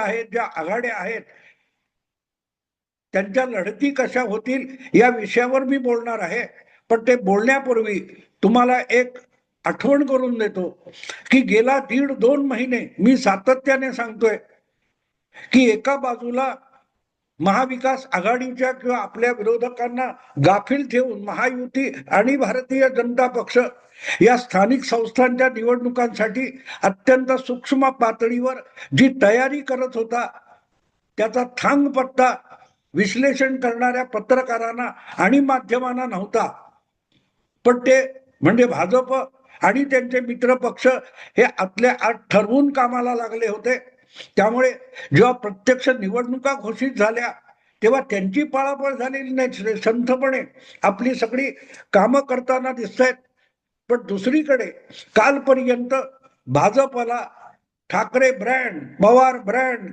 आहेत, ज्या आघाड्या आहेत, त्यांच्या लढती कशा होतील या विषयावर मी बोलणार आहे. पण ते बोलण्यापूर्वी तुम्हाला एक आठवण करून देतो की गेला 1.5-2 महिने मी सातत्याने सांगतोय की एका बाजूला महाविकास आघाडीच्या किंवा आपल्या विरोधकांना गाफील ठेवून महायुती आणि भारतीय जनता पक्ष या स्थानिक संस्थांच्या निवडणुकांसाठी अत्यंत सूक्ष्म पातळीवर जी तयारी करत होता त्याचा थांगपत्ता विश्लेषण करणाऱ्या पत्रकारांना आणि माध्यमांना नव्हता. पण ते म्हणजे भाजप आणि त्यांचे मित्र पक्ष हे आतल्या आत ठरवून कामाला लागले होते. त्यामुळे जेव्हा प्रत्यक्ष निवडणुका घोषित झाल्या तेव्हा त्यांची पळापळ झालेली नाही, संथपणे आपली सगळी कामं करताना दिसत आहेत. पण दुसरीकडे कालपर्यंत भाजपला ठाकरे ब्रँड, पवार ब्रँड